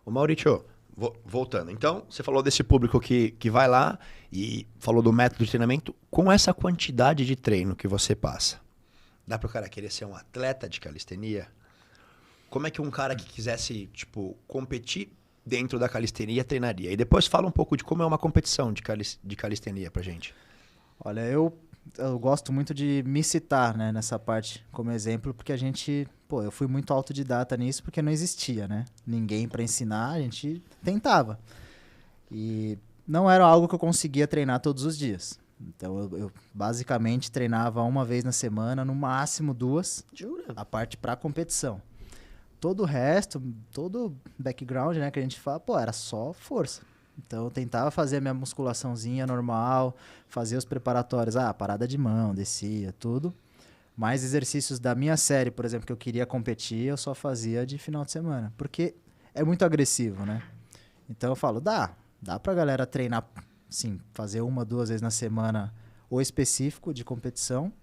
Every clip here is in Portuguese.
Ô Maurício, voltando. Então, você falou desse público que vai lá e falou do método de treinamento. Com essa quantidade de treino que você passa, dá para o cara querer ser um atleta de calistenia? Como é que um cara que quisesse, tipo, competir dentro da calistenia treinaria? E depois fala um pouco de como é uma competição de calistenia pra gente. Olha, eu gosto muito de me citar, né, nessa parte como exemplo, porque eu fui muito autodidata nisso porque não existia, né? Ninguém para ensinar, a gente tentava. E não era algo que eu conseguia treinar todos os dias. Então eu basicamente treinava uma vez na semana, no máximo 2, Jura? a parte para competição. Todo o resto, todo o background, né, que a gente fala, era só força. Então eu tentava fazer a minha musculaçãozinha normal, fazer os preparatórios, parada de mão, descia, tudo. Mas exercícios da minha série, por exemplo, que eu queria competir, eu só fazia de final de semana. Porque é muito agressivo, né? Então eu falo, dá pra galera treinar, sim, fazer 1, 2 vezes na semana o específico de competição.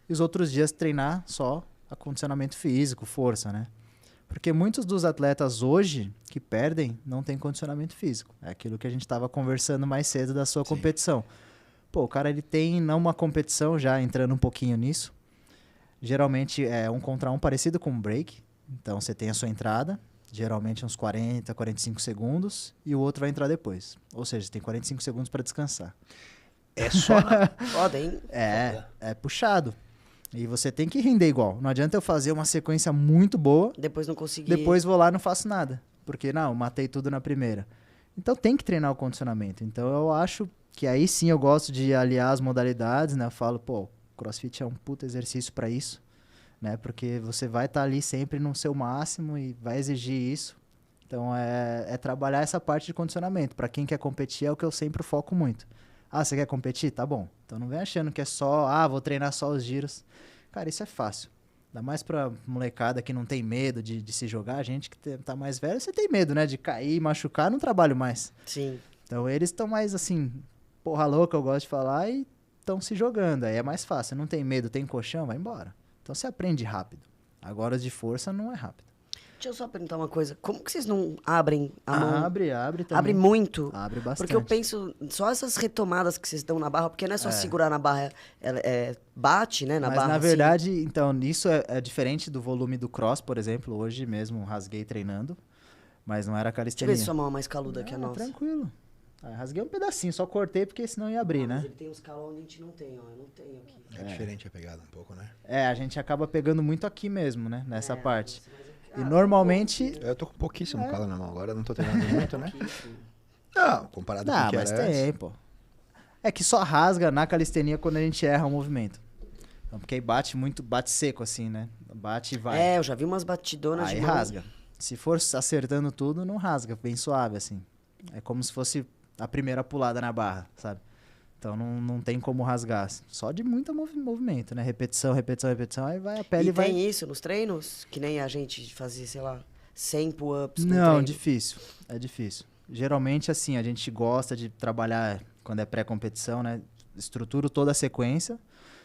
E os outros dias treinar só acondicionamento físico, força, né? Porque muitos dos atletas hoje que perdem não têm condicionamento físico. É aquilo que a gente estava conversando mais cedo da sua competição. O cara ele tem não uma competição, já entrando um pouquinho nisso. Geralmente é 1 contra 1 parecido com um break. Então você tem a sua entrada, geralmente uns 40, 45 segundos, e o outro vai entrar depois. Ou seja, você tem 45 segundos para descansar. É só... Foda, hein? É puxado. E você tem que render igual. Não adianta eu fazer uma sequência muito boa, Depois não consegui. depois vou lá e não faço nada. Porque, não, matei tudo na primeira. Então tem que treinar o condicionamento. Então eu acho que aí sim eu gosto de aliar as modalidades, né? Eu falo, CrossFit é um puta exercício para isso, né? Porque você vai estar ali sempre no seu máximo e vai exigir isso. Então é trabalhar essa parte de condicionamento. Para quem quer competir é o que eu sempre foco muito. Você quer competir? Tá bom. Então não vem achando que é só, vou treinar só os giros. Cara, isso é fácil. Ainda mais pra molecada que não tem medo de se jogar. A gente que tá mais velho, você tem medo, né? De cair, machucar, não trabalho mais. Sim. Então eles estão mais assim, porra louca, eu gosto de falar, e estão se jogando. Aí é mais fácil. Não tem medo, tem colchão, vai embora. Então você aprende rápido. Agora de força não é rápido. Deixa eu só perguntar uma coisa. Como que vocês não abrem a mão? Abre também. Abre muito? Abre bastante. Porque eu penso, só essas retomadas que vocês dão na barra, porque não é só segurar na barra, bate, né, na Mas barra. na assim. verdade, então, isso é diferente do volume do cross, por exemplo. Hoje mesmo rasguei treinando, mas não era Deixa eu calistenia. ver se sua mão é mais caluda que a nossa. Tranquilo. Rasguei um pedacinho, só cortei porque senão ia abrir, né? Mas ele tem uns calos onde a gente não tem, ó. Eu não tenho aqui. É diferente a pegada um pouco, né? A gente acaba pegando muito aqui mesmo, né? Nessa parte. Mas E normalmente... Eu tô com pouquíssimo calo na mão. Agora eu não tô treinando muito, né? Não, comparado com o que mas era antes. tem, pô. É que só rasga na calistenia quando a gente erra o movimento. Então, porque aí bate seco assim, né? Bate e vai. eu já vi umas batidonas Aí de mão. rasga. Se for acertando tudo, não rasga, bem suave, assim. É como se fosse a primeira pulada na barra, sabe? Então não tem como rasgar. Só de muito movimento, né? Repetição, aí vai a pele E vai... tem isso nos treinos? Que nem a gente fazia, sei lá, 100 pull-ups no Não, treino. difícil. É difícil. Geralmente, assim, a gente gosta de trabalhar, quando é pré-competição, né? Estruturo toda a sequência.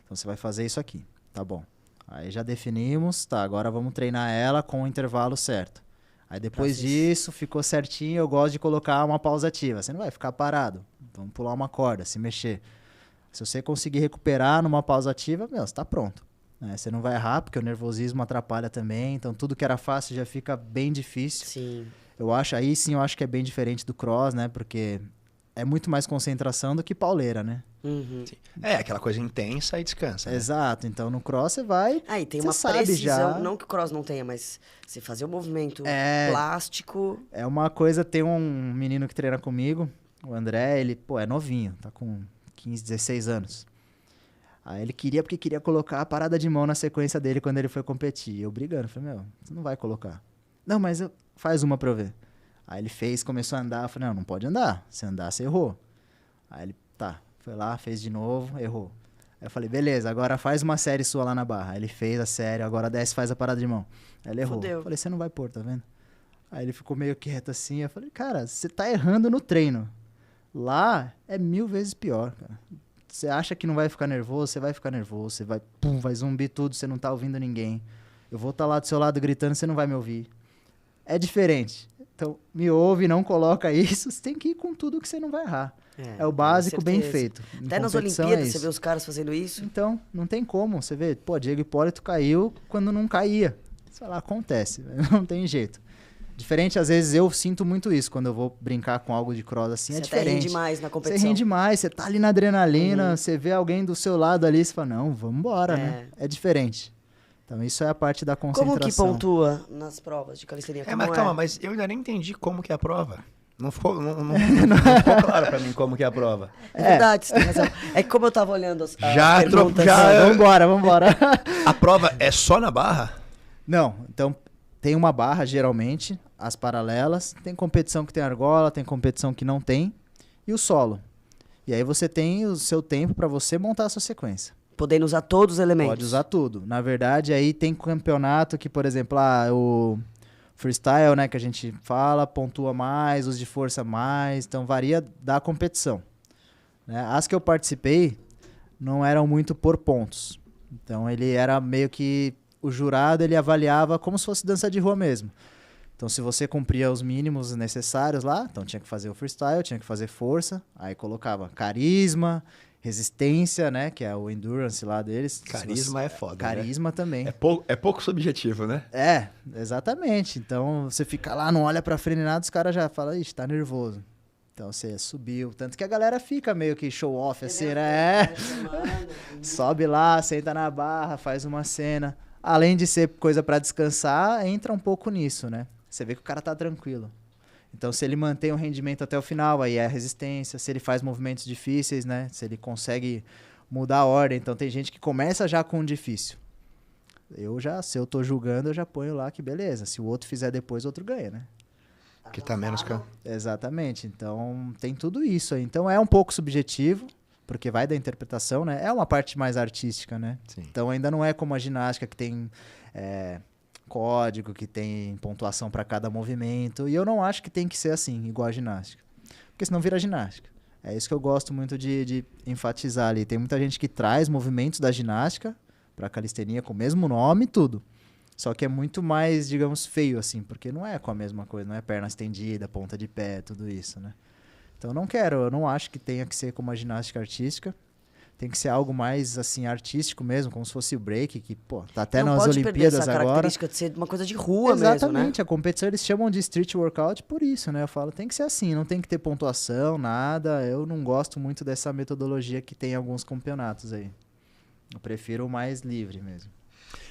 Então, você vai fazer isso aqui. Tá bom. Aí já definimos, agora vamos treinar ela com o intervalo certo. Aí depois disso, ficou certinho, eu gosto de colocar uma pausa ativa. Você não vai ficar parado. Vamos pular uma corda, se mexer. Se você conseguir recuperar numa pausa ativa, você tá pronto. Você não vai errar, porque o nervosismo atrapalha também. Então, tudo que era fácil já fica bem difícil. Sim. Eu acho que é bem diferente do cross, né? Porque é muito mais concentração do que pauleira, né? Uhum. É, aquela coisa intensa e descansa. Né? Exato. Então, no cross você vai... E tem você uma sabe precisão, já. não que o cross não tenha, mas você fazer o movimento plástico... É uma coisa, tem um menino que treina comigo, o André, ele, é novinho, tá com 15, 16 anos. Aí ele queria colocar a parada de mão na sequência dele quando ele foi competir. Eu brigando, falei, você não vai colocar. Não, mas faz uma pra eu ver. Aí ele fez, começou a andar, eu falei, não pode andar. Se andar, você errou. Aí ele, foi lá, fez de novo, errou. Aí eu falei, beleza, agora faz uma série sua lá na barra. Aí ele fez a série, agora desce e faz a parada de mão. Aí ele errou. Fudeu. Eu falei, você não vai pôr, tá vendo? Aí ele ficou meio quieto assim, eu falei, cara, você tá errando no treino. Lá é 1000 vezes pior, cara. Você acha que não vai ficar nervoso, você vai ficar nervoso, você vai zumbir tudo, você não tá ouvindo ninguém. Eu vou estar lá do seu lado gritando, você não vai me ouvir. É diferente. Então, me ouve, não coloca isso. Você tem que ir com tudo que você não vai errar. É o básico bem feito. Até nas Olimpíadas você vê os caras fazendo isso. Então, não tem como. Você vê, pô, Diego Hipólito caiu quando não caía. Sei lá, acontece. Não tem jeito. Diferente, às vezes, eu sinto muito isso. Quando eu vou brincar com algo de cross assim, é diferente. Você rende mais na competição. Você rende mais, você tá ali na adrenalina, você vê alguém do seu lado ali, você fala, não, vamos embora, né? É diferente. Então, isso é a parte da concentração. Como que pontua nas provas de calistenia? Mas calma, mas eu ainda nem entendi como que é a prova. Não ficou claro pra mim como que é a prova. É verdade, você tem razão. É que como eu tava olhando as perguntas... Vambora. A prova é só na barra? Não, então tem uma barra, geralmente, as paralelas. Tem competição que tem argola, tem competição que não tem. E o solo. E aí você tem o seu tempo pra você montar a sua sequência. Podendo usar todos os elementos. Pode usar tudo. Na verdade, aí tem campeonato que, por exemplo, o freestyle, né, que a gente fala, pontua mais, os de força mais, então varia da competição. Né? As que eu participei não eram muito por pontos. Então ele era meio que, o jurado ele avaliava como se fosse dança de rua mesmo. Então se você cumpria os mínimos necessários lá, então tinha que fazer o freestyle, tinha que fazer força, aí colocava carisma, resistência, né? Que é o endurance lá deles. Carisma é foda, Carisma, né? Também. É pouco subjetivo, né? É, exatamente. Então, você fica lá, não olha pra frente nada, os caras já falam, ixi, tá nervoso. Então, você subiu. Tanto que a galera fica meio que show off, assim, né? Sobe lá, senta na barra, faz uma cena. Além de ser coisa pra descansar, entra um pouco nisso, né? Você vê que o cara tá tranquilo. Então, se ele mantém o rendimento até o final, aí é a resistência. Se ele faz movimentos difíceis, né? Se ele consegue mudar a ordem. Então, tem gente que começa já com um difícil. Se eu tô julgando, eu já ponho lá que beleza. Se o outro fizer depois, o outro ganha, né? Que tá menos... Exatamente. Então, tem tudo isso aí. Então, é um pouco subjetivo, porque vai da interpretação, né? É uma parte mais artística, né? Sim. Então, ainda não é como a ginástica, que tem... código, que tem pontuação para cada movimento. E eu não acho que tem que ser assim, igual a ginástica. Porque senão vira ginástica. É isso que eu gosto muito de enfatizar ali. Tem muita gente que traz movimentos da ginástica para calistenia com o mesmo nome e tudo. Só que é muito mais, digamos, feio assim, porque não é com a mesma coisa, não é perna estendida, ponta de pé, tudo isso, né? Então eu não acho que tenha que ser como a ginástica artística. Tem que ser algo mais, assim, artístico mesmo, como se fosse o break, que, pô, tá até nas Olimpíadas agora. Não pode perder essa característica de ser uma coisa de rua mesmo, né? Exatamente, a competição eles chamam de street workout por isso, né? Eu falo, tem que ser assim, não tem que ter pontuação, nada. Eu não gosto muito dessa metodologia que tem em alguns campeonatos aí. Eu prefiro o mais livre mesmo.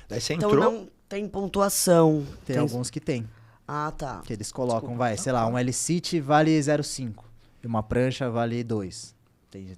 Daí você então entrou... não tem pontuação. Tem alguns que tem. Ah, tá. Que eles colocam, sei lá, um L-sit vale 0,5 e uma prancha vale 2.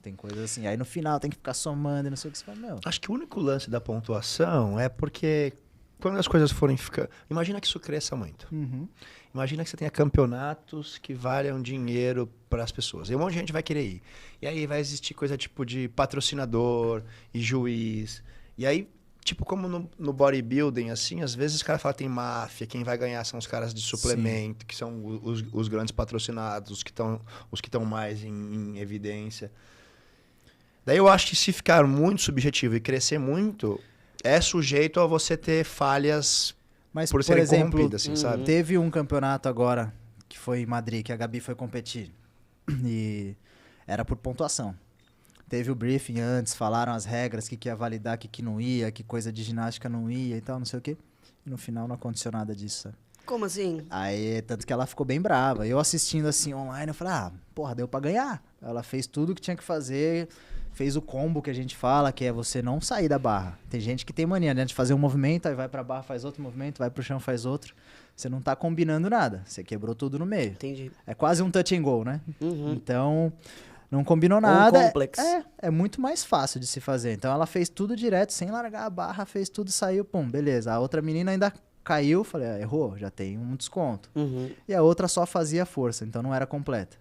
Tem coisas assim. Aí no final tem que ficar somando e não sei o que você fala, meu. Acho que o único lance da pontuação é porque quando as coisas forem ficar... Imagina que isso cresça muito. Uhum. Imagina que você tenha campeonatos que valham dinheiro para as pessoas. E um monte de gente vai querer ir. E aí vai existir coisa tipo de patrocinador e juiz. E aí, tipo como no bodybuilding, assim, às vezes os caras falam que tem máfia, quem vai ganhar são os caras de suplemento, Sim. que são os grandes patrocinados, os que estão mais em evidência. Daí eu acho que se ficar muito subjetivo e crescer muito, é sujeito a você ter falhas por serem corrompidas, assim, sabe? Teve um campeonato agora, que foi em Madrid, que a Gabi foi competir. E era por pontuação. Teve o briefing antes, falaram as regras, que ia validar, que não ia, que coisa de ginástica não ia e tal, não sei o quê. E no final não aconteceu nada disso, sabe? Como assim? Aí, tanto que ela ficou bem brava. Eu assistindo assim online, eu falei, porra, deu pra ganhar. Ela fez tudo o que tinha que fazer, fez o combo que a gente fala, que é você não sair da barra. Tem gente que tem mania, né, de fazer um movimento, aí vai pra barra, faz outro movimento, vai pro chão, faz outro. Você não tá combinando nada, você quebrou tudo no meio. Entendi. É quase um touch and go, né? Uhum. Então, não combinou nada. Complexo. É muito mais fácil de se fazer. Então, ela fez tudo direto, sem largar a barra, fez tudo, saiu, pum, beleza. A outra menina ainda caiu, falei, errou, já tem um desconto. Uhum. E a outra só fazia força, então não era completa.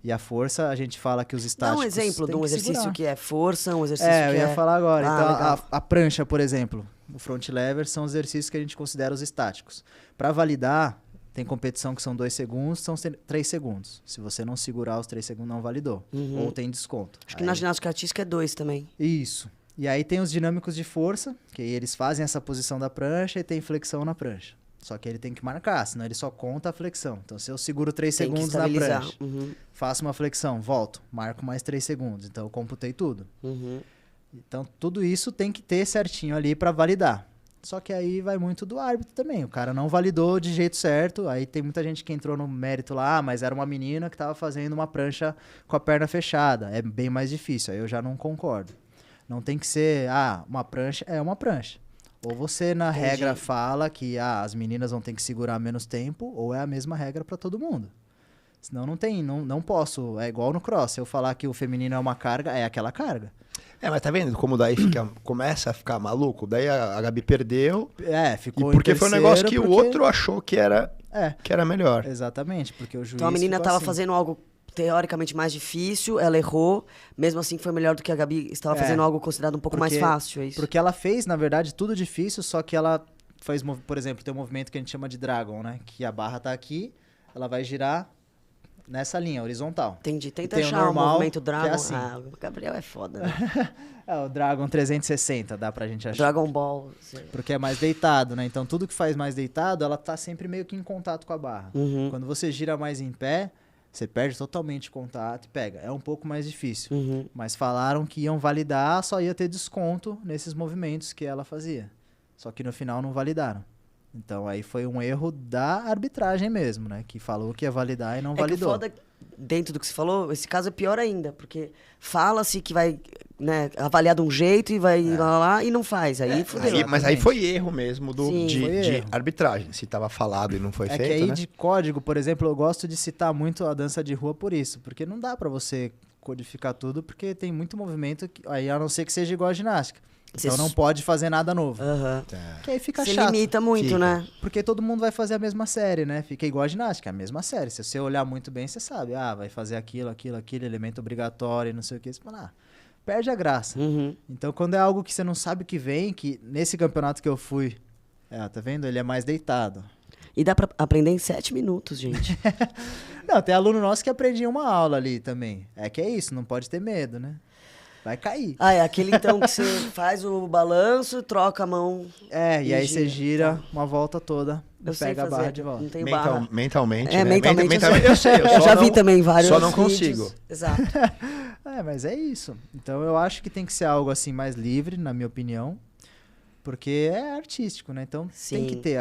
E a força, a gente fala que os estáticos... Dá um exemplo de um exercício que é força, um exercício eu ia falar agora. Então, a prancha, por exemplo, o front lever são os exercícios que a gente considera os estáticos. Para validar, tem competição que são 2 segundos, são 3 segundos. Se você não segurar os 3 segundos, não validou. Uhum. Ou tem desconto. Acho que na ginástica artística é 2 também. Isso. E aí tem os dinâmicos de força, que eles fazem essa posição da prancha e tem flexão na prancha. Só que ele tem que marcar, senão ele só conta a flexão. Então, se eu seguro 3 Tem que segundos na estabilizar. prancha, Uhum. faço uma flexão, volto, marco mais 3 segundos. Então, eu computei tudo. Uhum. Então, tudo isso tem que ter certinho ali para validar. Só que aí vai muito do árbitro também. O cara não validou de jeito certo. Aí tem muita gente que entrou no mérito lá, mas era uma menina que estava fazendo uma prancha com a perna fechada. É bem mais difícil. Aí eu já não concordo. Não tem que ser, uma prancha é uma prancha. Ou você, na Entendi. regra, fala que as meninas vão ter que segurar menos tempo, ou é a mesma regra para todo mundo. Senão não posso. É igual no cross. Se eu falar que o feminino é uma carga, é aquela carga. Mas tá vendo como daí começa a ficar maluco? Daí a Gabi perdeu. Ficou E porque foi um negócio que o outro achou achou que era melhor. Exatamente, porque o juiz Então a menina ficou estava assim. fazendo algo teoricamente mais difícil, ela errou, mesmo assim foi melhor do que a Gabi estava fazendo algo considerado um pouco mais fácil, é isso? Porque ela fez, na verdade, tudo difícil, só que ela fez, por exemplo, tem um movimento que a gente chama de Dragon, né? Que a barra tá aqui, ela vai girar nessa linha, horizontal. Entendi. Tenta Tem o achar normal, um movimento que é Dragon. assim. O Gabriel é foda, né? O Dragon 360, dá pra gente achar. Dragon Ball. Sei. Porque é mais deitado, né? Então tudo que faz mais deitado, ela tá sempre meio que em contato com a barra. Uhum. Quando você gira mais em pé, você perde totalmente contato e pega. É um pouco mais difícil. Uhum. Mas falaram que iam validar, só ia ter desconto nesses movimentos que ela fazia. Só que no final não validaram. Então aí foi um erro da arbitragem mesmo, né? Que falou que ia validar e não Que o validou. foda, dentro do que você falou, esse caso é pior ainda, porque fala-se que vai, né, avaliar de um jeito e vai lá e não faz. Aí fudeu. Mas aí foi erro mesmo Sim, de foi erro. arbitragem. Se tava falado e não foi É feito, que aí né? de código, por exemplo, eu gosto de citar muito a dança de rua por isso. Porque não dá pra você codificar tudo, porque tem muito movimento, aí a não ser que seja igual a ginástica. Então não pode fazer nada novo. Aham. Que aí fica Você chato. limita muito, Fica. né? Porque todo mundo vai fazer a mesma série, né? Fica igual a ginástica, a mesma série. Se você olhar muito bem, você sabe. Vai fazer aquilo, elemento obrigatório, não sei o que. Você fala, perde a graça. Uhum. Então, quando é algo que você não sabe que vem, que nesse campeonato que eu fui, tá vendo? Ele é mais deitado. E dá pra aprender em 7 minutos, gente. Não, tem aluno nosso que aprende em uma aula ali também. É que é isso, não pode ter medo, né? Vai cair. É aquele então que você faz o balanço, troca a mão. E aí você gira Tá. uma volta toda e Eu sei pega a fazer, barra de volta. não tenho barra. Mentalmente, É, né? mentalmente eu sei. Eu já vi também vários Só não vídeos. consigo. Exato. Mas é isso. Então eu acho que tem que ser algo assim mais livre, na minha opinião. Porque é artístico, né? Então tem que Sim. ter.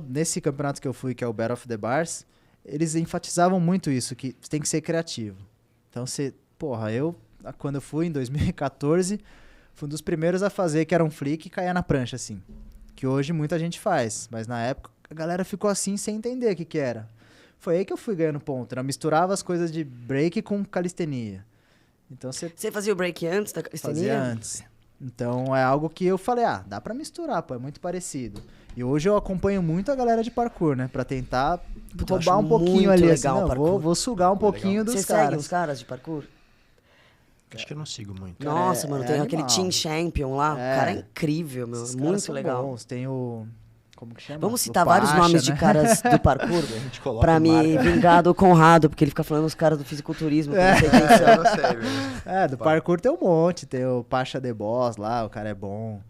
Nesse campeonato que eu fui, que é o Battle of the Bars, eles enfatizavam muito isso, que tem que ser criativo. Então quando eu fui em 2014, fui um dos primeiros a fazer, que era um flick e caía na prancha, assim. Que hoje muita gente faz, mas na época a galera ficou assim sem entender o que era. Foi aí que eu fui ganhando ponto, né? Eu misturava as coisas de break com calistenia. Então você Você fazia o break antes da fazia calistenia? antes. Então é algo que eu falei, dá pra misturar, pô, é muito parecido. E hoje eu acompanho muito a galera de parkour, né? Pra tentar Puta, eu roubar acho um pouquinho muito ali. legal Assim, o não, parkour. vou sugar um pouquinho dos Você segue caras. os caras de parkour? Acho que eu não sigo muito. Nossa, mano, tem aquele animal. Team Champion lá. O cara é incrível, meu. Esses caras Muito são legal. bons. Tem o... Como que chama? Vamos O citar vários Pacha, nomes né? de caras do parkour A gente coloca pra me marca. vingar do Conrado, porque ele fica falando os caras do fisiculturismo. Que eu não sei quem são. Eu não sei mesmo. Do parkour tem um monte. Tem o Pacha The Boss lá, o cara é bom.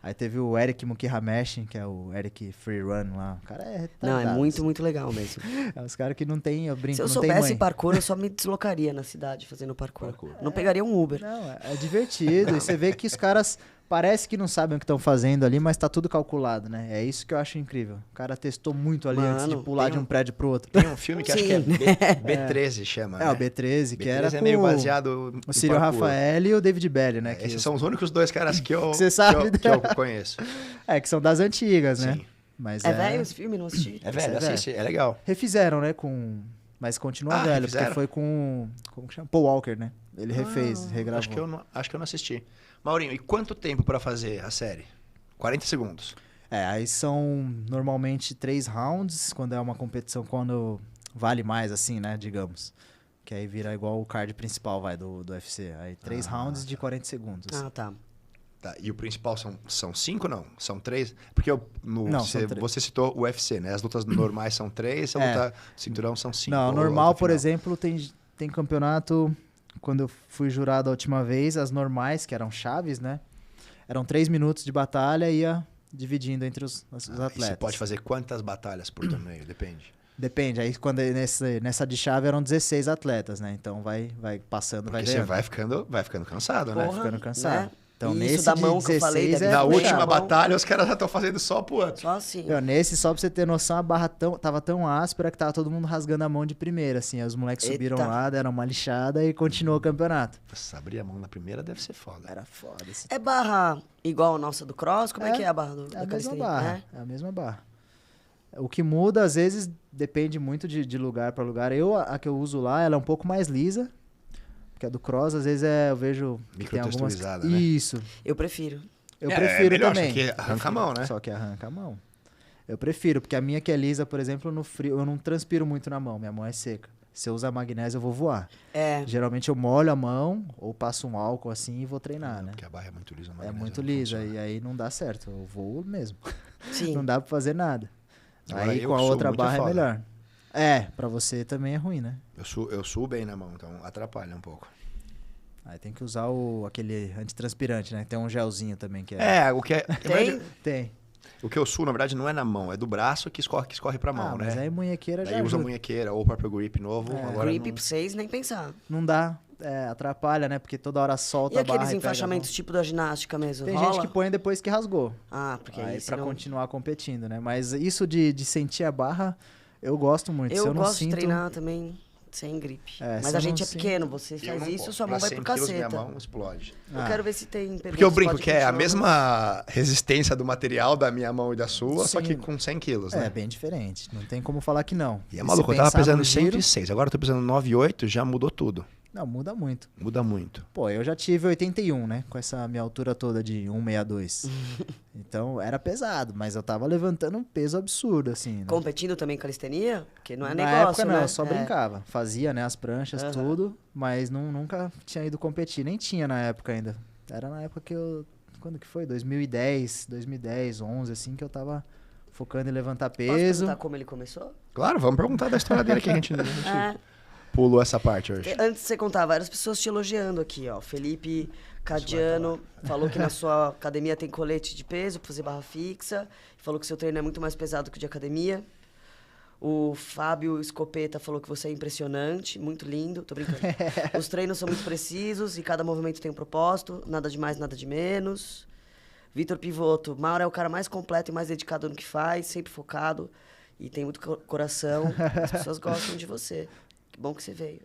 Aí teve o Eric Mukihameshi, que é o Eric Freerun lá. O cara é retardado. Não, é muito, muito legal mesmo. É os caras que não tem, eu brinco, Se eu não tem soubesse mãe. parkour, eu só me deslocaria na cidade fazendo parkour. Não pegaria um Uber. Não, é divertido. E você vê que os caras parece que não sabem o que estão fazendo ali, mas tá tudo calculado, né? É isso que eu acho incrível. O cara testou muito ali antes de Mano, pular tem de um prédio pro outro. Tem um filme que acho que é Sim. B13 chama, né? O B13, que B13 era é com meio baseado o Círio Rafael e o David Belli, né? Que Esses são os únicos dois caras que eu, Você sabe, que eu conheço. que são das antigas, né? Sim. Mas É velho esse filme? Não assisti. É velho, É velho. assiste, é legal. Refizeram, né? Mas continua velho, refizeram? porque foi com... Como que chama? Paul Walker, né? Ele refez, regravou. Acho que eu não assisti. Maurinho, e quanto tempo pra fazer a série? 40 segundos. Aí são normalmente 3 rounds, quando é uma competição, quando vale mais, assim, né, digamos. Que aí vira igual o card principal, do UFC. Aí 3 rounds de 40 segundos. Ah, tá. Tá, e o principal são 5, não? São 3? Porque Não, são três. você citou o UFC, né? As lutas normais são 3, a luta cinturão são 5. Não, normal, por exemplo, tem campeonato... Quando eu fui jurado a última vez, as normais, que eram chaves, né? Eram 3 minutos de batalha e ia dividindo entre os E atletas. você pode fazer quantas batalhas por torneio? Depende. Depende, aí quando nessa de chave eram 16 atletas, né? Então vai passando, Porque vai você ganhando. vai ficando cansado, né? Porra, ficando cansado. né? Então E nesse isso da de mão que eu 16 falei, deve é Na puxar última a mão. batalha, os caras já estão fazendo só pro outro. Só assim. Meu, nesse, só pra você ter noção, a barra tava tão áspera que tava todo mundo rasgando a mão de primeira, assim. Aí os moleques Eita. subiram lá, deram uma lixada e continuou o campeonato. Nossa, abrir a mão na primeira deve ser foda. Era foda esse É barra igual a nossa do cross? Como é que é a barra É da a mesma calistenia? barra. É a mesma barra. O que muda, às vezes, depende muito de lugar para lugar. A que eu uso lá, ela é um pouco mais lisa. Porque a do cross, às vezes, eu vejo que tem algumas... Microtexturizada, né? Isso. Eu prefiro. Eu É, prefiro melhor, também. só que arranca a mão, né? Só que arranca a mão. Eu prefiro, porque a minha que é lisa, por exemplo, no frio, eu não transpiro muito na mão. Minha mão é seca. Se eu usar magnésio, eu vou voar. É. Geralmente eu molho a mão ou passo um álcool assim e vou treinar, né? Porque a barra é muito lisa. É muito lisa e aí não dá certo. Eu voo mesmo. Sim. Não dá pra fazer nada. Agora, Aí eu com a que sou outra muito barra é foda. melhor. É, pra você também é ruim, né? Eu suo bem na mão, então atrapalha um pouco. Aí tem que usar aquele antitranspirante, né? Tem um gelzinho também que é. É, o que é... na Tem? verdade, Tem. o que eu suo, na verdade, não é na mão, é do braço que escorre pra mão, Mas né? aí munhequeira já Daí usa a ajuda. munhequeira ou o próprio grip novo. É. Agora Grip não... pra vocês, nem pensar. Não dá. É, atrapalha, né? Porque toda hora solta E a barra aqueles e pega a enfaixamentos mão. tipo da ginástica mesmo? Tem rola? gente que põe depois que rasgou. Ah, porque Aí aí pra senão... continuar competindo, né? Mas isso de sentir a barra, eu gosto muito. Se Eu eu não gosto sinto... de treinar também sem gripe. É, se Mas eu a gente não é sinto- pequeno, você Eu faz não isso, posso. sua mão Pra vai pro 100 quilos, caceta. minha mão explode. Eu quero ver se tem... Porque eu brinco pode que é a continuar, mesma resistência do material da minha mão e da sua, só Sim. que com 100 quilos, É, né? bem diferente. Não tem como falar que não. E é se maluco, eu tava pensar pesando no giro- 106, agora eu tô pesando 9,8, já mudou tudo. Não, muda muito. Muda muito. Pô, eu já tive 81, né? Com essa minha altura toda de 1,62. Então, era pesado, mas eu tava levantando um peso absurdo, assim. Né? Competindo também calistenia? Porque não é Na negócio, época, não, né? eu só É. brincava. Fazia, né, as pranchas, Aham. tudo, mas nunca tinha ido competir. Nem tinha na época ainda. Era na época que eu... Quando que foi? 2010, 11, assim, que eu tava focando em levantar Posso peso. perguntar como ele começou? Claro, vamos perguntar da história dele que a gente É. pulou essa parte hoje. Antes de você contar, várias pessoas te elogiando aqui, ó. Felipe Cadiano falou que na sua academia tem colete de peso pra fazer barra fixa. Falou que seu treino é muito mais pesado que o de academia. O Fábio Escopeta falou que você é impressionante, muito lindo, tô brincando. Os treinos são muito precisos e cada movimento tem um propósito, nada de mais, nada de menos. Vitor Pivoto, Mauro é o cara mais completo e mais dedicado no que faz, sempre focado e tem muito coração. As pessoas gostam de você. Que bom que você veio.